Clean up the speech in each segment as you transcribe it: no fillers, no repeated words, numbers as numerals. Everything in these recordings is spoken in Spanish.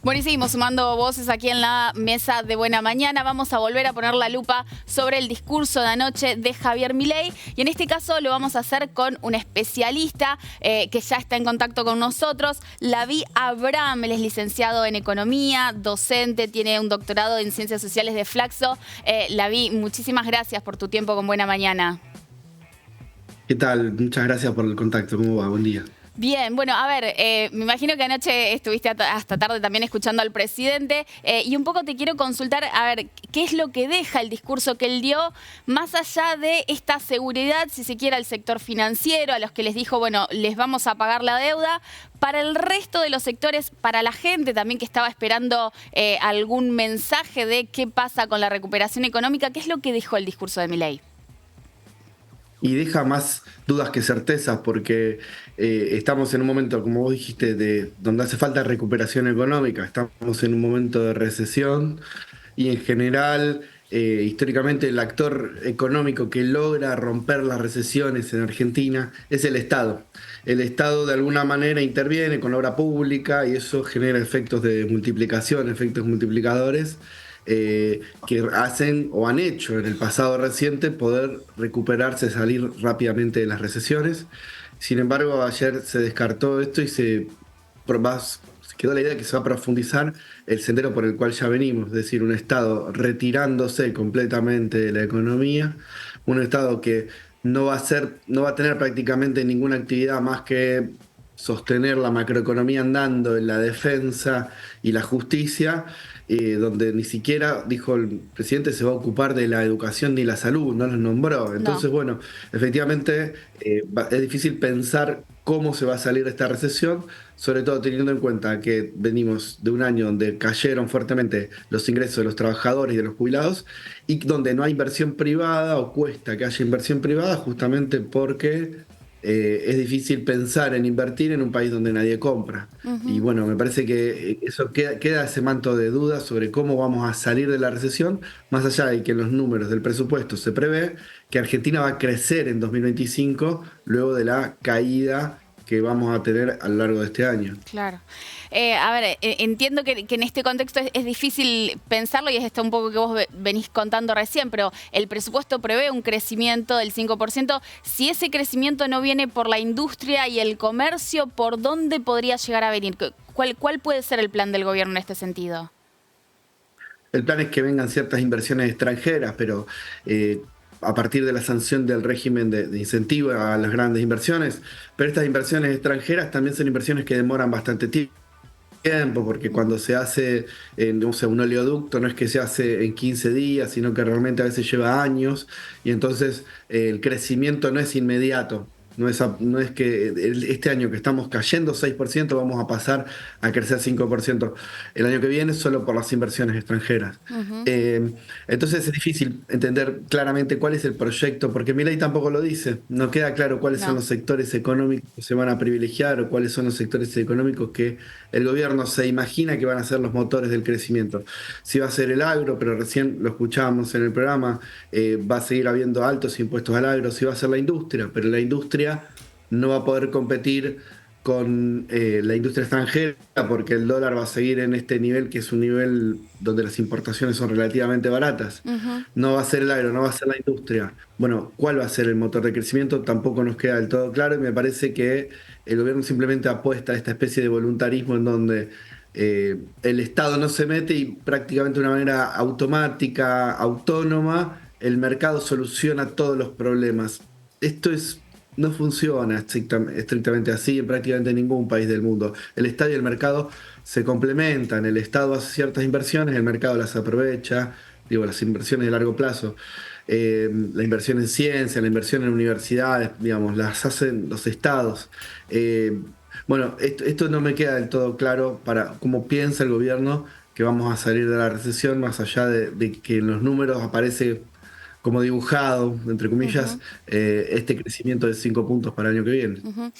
Bueno, y seguimos sumando voces aquí en la mesa de Buena Mañana. Vamos a volver a poner la lupa sobre el discurso de anoche de Javier Milei. Y en este caso lo vamos a hacer con un especialista que ya está en contacto con nosotros. Lavi Abraham, él es licenciado en Economía, docente, tiene un doctorado en Ciencias Sociales de Flaxo. Lavi, muchísimas gracias por tu tiempo con Buena Mañana. ¿Qué tal? Muchas gracias por el contacto. ¿Cómo va? Buen día. Bien, bueno, a ver, me imagino que anoche estuviste hasta tarde también escuchando al presidente y un poco te quiero consultar, a ver, ¿qué es lo que deja el discurso que él dio más allá de esta seguridad, si se quiere, al sector financiero, a los que les dijo, bueno, les vamos a pagar la deuda, para el resto de los sectores, para la gente también que estaba esperando algún mensaje de qué pasa con la recuperación económica? ¿Qué es lo que dejó el discurso de Milei? Y deja más dudas que certezas porque estamos en un momento, como vos dijiste, donde hace falta recuperación económica. Estamos en un momento de recesión y en general, históricamente, el actor económico que logra romper las recesiones en Argentina es el Estado. El Estado de alguna manera interviene con obra pública y eso genera efectos de multiplicación, efectos multiplicadores que hacen o han hecho en el pasado reciente poder recuperarse, salir rápidamente de las recesiones. Sin embargo, ayer se descartó esto y se quedó la idea que se va a profundizar el sendero por el cual ya venimos, es decir, un Estado retirándose completamente de la economía, un Estado que no va a tener prácticamente ninguna actividad más que sostener la macroeconomía andando en la defensa y la justicia, donde ni siquiera, dijo el presidente, se va a ocupar de la educación ni la salud, no los nombró. Entonces, No. bueno, efectivamente es difícil pensar cómo se va a salir de esta recesión, sobre todo teniendo en cuenta que venimos de un año donde cayeron fuertemente los ingresos de los trabajadores y de los jubilados y donde no hay inversión privada o cuesta que haya inversión privada justamente porque es difícil pensar en invertir en un país donde nadie compra. Y bueno, me parece que eso queda ese manto de dudas sobre cómo vamos a salir de la recesión, más allá de que en los números del presupuesto se prevé que Argentina va a crecer en 2025 luego de la caída que vamos a tener a lo largo de este año. Claro. A ver, entiendo que en este contexto es difícil pensarlo y es esto un poco que vos venís contando recién, pero el presupuesto prevé un crecimiento del 5%. Si ese crecimiento no viene por la industria y el comercio, ¿por dónde podría llegar a venir? ¿Cuál puede ser el plan del gobierno en este sentido? El plan es que vengan ciertas inversiones extranjeras, pero a partir de la sanción del régimen de incentivo a las grandes inversiones, pero estas inversiones extranjeras también son inversiones que demoran bastante tiempo, porque cuando se hace no sé, un oleoducto no es que se hace en 15 días, sino que realmente a veces lleva años, y entonces el crecimiento no es inmediato. No es que este año que estamos cayendo 6% vamos a pasar a crecer 5% el año que viene solo por las inversiones extranjeras. Ujú. Eh, entonces es difícil entender claramente cuál es el proyecto, porque Milei tampoco lo dice. No queda claro cuáles son No. los sectores económicos que se van a privilegiar o cuáles son los sectores económicos que el gobierno se imagina que van a ser los motores del crecimiento. Si va a ser el agro, pero recién lo escuchábamos en el programa, va a seguir habiendo altos impuestos al agro. Si va a ser la industria, pero la industria no va a poder competir con la industria extranjera porque el dólar va a seguir en este nivel que es un nivel donde las importaciones son relativamente baratas. Ujú. No va a ser el agro, no va a ser la industria. Bueno, ¿cuál va a ser el motor de crecimiento? Tampoco nos queda del todo claro y me parece que el gobierno simplemente apuesta a esta especie de voluntarismo en donde el Estado no se mete y prácticamente de una manera automática, autónoma, el mercado soluciona todos los problemas. Esto no funciona estrictamente así en prácticamente ningún país del mundo. El Estado y el mercado se complementan. El Estado hace ciertas inversiones, el mercado las aprovecha, digo, las inversiones de largo plazo. La inversión en ciencia, la inversión en universidades, digamos, las hacen los estados. Bueno, esto no me queda del todo claro para cómo piensa el gobierno que vamos a salir de la recesión, más allá de que en los números aparece como dibujado, entre comillas, Ujú. este crecimiento de 5 puntos para el año que viene. Ujú.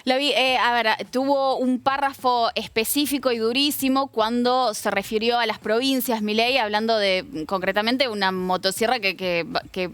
Lo vi, a ver, tuvo un párrafo específico y durísimo cuando se refirió a las provincias, Milei, hablando de concretamente una motosierra que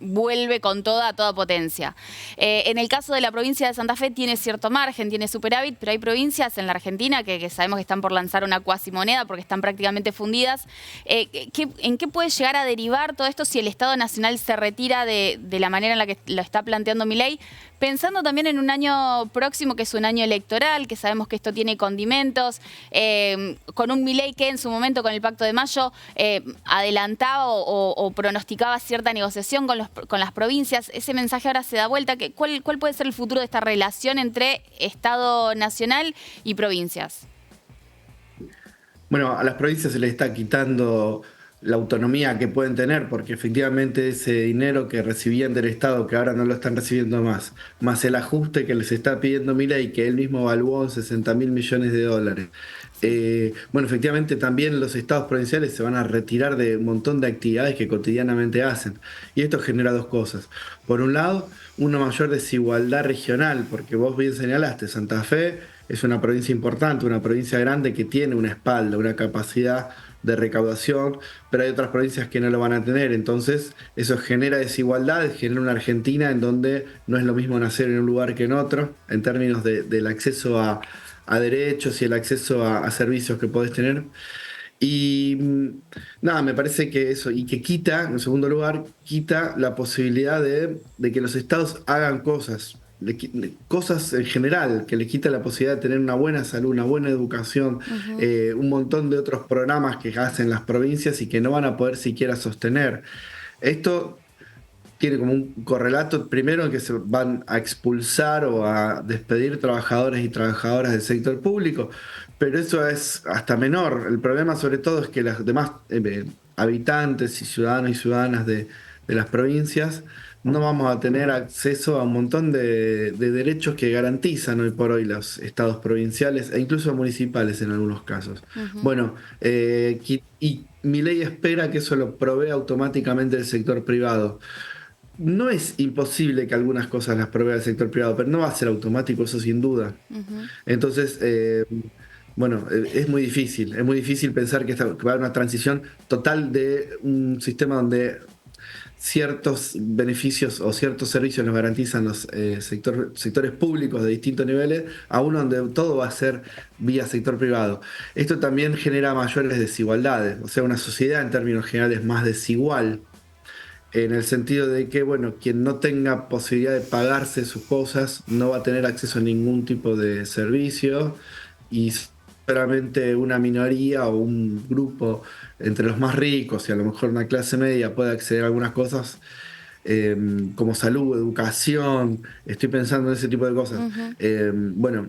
vuelve con a toda potencia. En el caso de la provincia de Santa Fe tiene cierto margen, tiene superávit, pero hay provincias en la Argentina que sabemos que están por lanzar una cuasimoneda porque están prácticamente fundidas. ¿En qué puede llegar a derivar todo esto si el Estado Nacional se retira de la manera en la que lo está planteando Milei? Pensando también en un año próximo, que es un año electoral, que sabemos que esto tiene condimentos, con un Milei que en su momento con el Pacto de Mayo adelantaba o pronosticaba cierta negociación con las provincias. Ese mensaje ahora se da vuelta. ¿Cuál puede ser el futuro de esta relación entre Estado Nacional y provincias? Bueno, a las provincias se les está quitando la autonomía que pueden tener, porque efectivamente ese dinero que recibían del Estado, que ahora no lo están recibiendo más el ajuste que les está pidiendo Milei, que él mismo evaluó en 60.000 millones de dólares. Bueno, efectivamente también los estados provinciales se van a retirar de un montón de actividades que cotidianamente hacen. Y esto genera dos cosas. Por un lado, una mayor desigualdad regional, porque vos bien señalaste, Santa Fe es una provincia importante, una provincia grande que tiene una espalda, una capacidad de recaudación, pero hay otras provincias que no lo van a tener. Entonces, eso genera desigualdades, genera una Argentina en donde no es lo mismo nacer en un lugar que en otro, en términos del acceso a derechos y el acceso a servicios que podés tener. Y nada, me parece que eso, y que quita, en segundo lugar, quita la posibilidad de que los estados hagan cosas. Cosas en general, que le quita la posibilidad de tener una buena salud, una buena educación, un montón de otros programas que hacen las provincias y que no van a poder siquiera sostener. Esto tiene como un correlato, primero, en que se van a expulsar o a despedir trabajadores y trabajadoras del sector público, pero eso es hasta menor. El problema sobre todo es que los demás habitantes y ciudadanos y ciudadanas de las provincias no vamos a tener acceso a un montón de derechos que garantizan hoy por hoy los estados provinciales e incluso municipales en algunos casos. Bueno, y Milei espera que eso lo provea automáticamente el sector privado. No es imposible que algunas cosas las provea el sector privado, pero no va a ser automático, eso sin duda. Entonces, bueno, es muy difícil pensar que va a haber una transición total de un sistema donde ciertos beneficios o ciertos servicios los garantizan los sectores públicos de distintos niveles, a uno donde todo va a ser vía sector privado. Esto también genera mayores desigualdades, o sea, una sociedad en términos generales más desigual, en el sentido de que, bueno, quien no tenga posibilidad de pagarse sus cosas no va a tener acceso a ningún tipo de servicio y solamente una minoría o un grupo entre los más ricos y a lo mejor una clase media puede acceder a algunas cosas como salud, educación, estoy pensando en ese tipo de cosas. Bueno,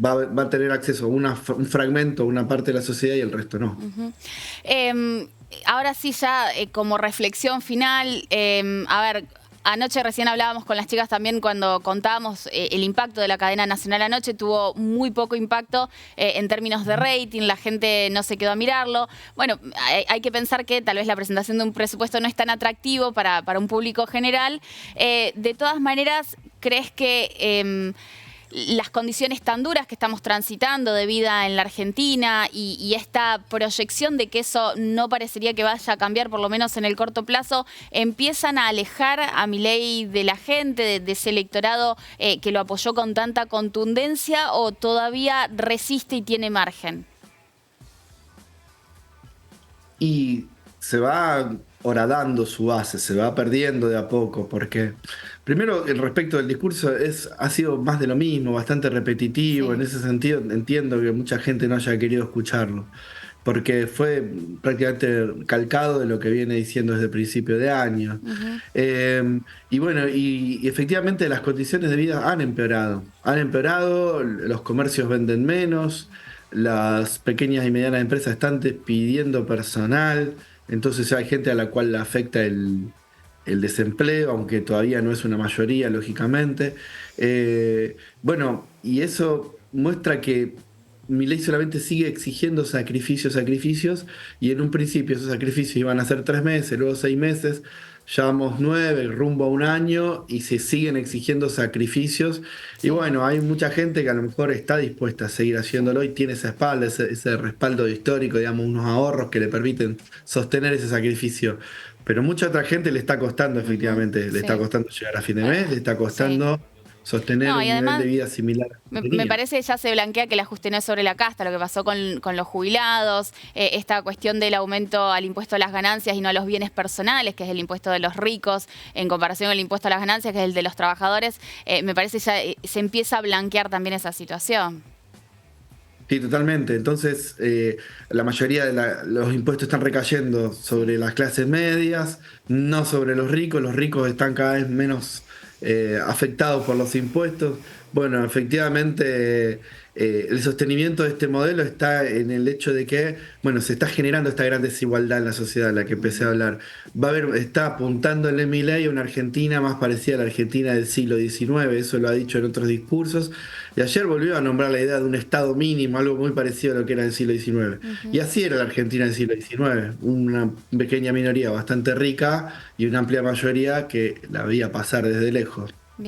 va a tener acceso a un fragmento, una parte de la sociedad y el resto no. Ahora sí, ya como reflexión final, a ver, anoche recién hablábamos con las chicas también cuando contábamos el impacto de la cadena nacional anoche, tuvo muy poco impacto en términos de rating, la gente no se quedó a mirarlo. Bueno, hay que pensar que tal vez la presentación de un presupuesto no es tan atractivo para un público general. De todas maneras, ¿crees que las condiciones tan duras que estamos transitando de vida en la Argentina y esta proyección de que eso no parecería que vaya a cambiar, por lo menos en el corto plazo, empiezan a alejar a Milei de la gente, de ese electorado que lo apoyó con tanta contundencia, o todavía resiste y tiene margen? Y se va horadando su base, se va perdiendo de a poco, porque primero, el respecto del discurso ha sido más de lo mismo, bastante repetitivo. Sí. En ese sentido entiendo que mucha gente no haya querido escucharlo, porque fue prácticamente calcado de lo que viene diciendo desde el principio de año. Y bueno, y efectivamente las condiciones de vida han empeorado, los comercios venden menos, las pequeñas y medianas empresas están despidiendo personal, entonces hay gente a la cual le afecta el desempleo, aunque todavía no es una mayoría, lógicamente. Bueno, y eso muestra que Milei solamente sigue exigiendo sacrificios, y en un principio esos sacrificios iban a ser 3 meses, luego 6 meses, ya vamos 9, rumbo a un año, y se siguen exigiendo sacrificios. Sí. Y bueno, hay mucha gente que a lo mejor está dispuesta a seguir haciéndolo y tiene esa espalda, ese respaldo histórico, digamos, unos ahorros que le permiten sostener ese sacrificio. Pero mucha otra gente le está costando, Ujú, efectivamente, le está sí, costando llegar a fin de mes, le está sí. costando sostener No, y un nivel de además vida similar al que me tenía. parece que ya se blanquea que el ajuste no es sobre la casta, lo que pasó con los jubilados, esta cuestión del aumento al impuesto a las ganancias y no a los bienes personales, que es el impuesto de los ricos, en comparación con el impuesto a las ganancias, que es el de los trabajadores, me parece ya se empieza a blanquear también esa situación. Sí, totalmente. Entonces, la mayoría de los impuestos están recayendo Sí. sobre las clases medias, no sobre los ricos. Los ricos están cada vez menos afectados por los impuestos. Bueno, efectivamente, el sostenimiento de este modelo está en el hecho de que, bueno, se está generando esta gran desigualdad en la sociedad de la que empecé a Ujú. hablar. Va a haber, está apuntando el Milei a una Argentina más parecida a la Argentina del siglo XIX, eso lo ha dicho en otros discursos. Y ayer volvió a nombrar la idea de un Estado mínimo, algo muy parecido a lo que era el siglo XIX. Y Ujú. así era la Argentina del siglo XIX, una pequeña minoría bastante rica y una amplia mayoría que la veía pasar desde lejos.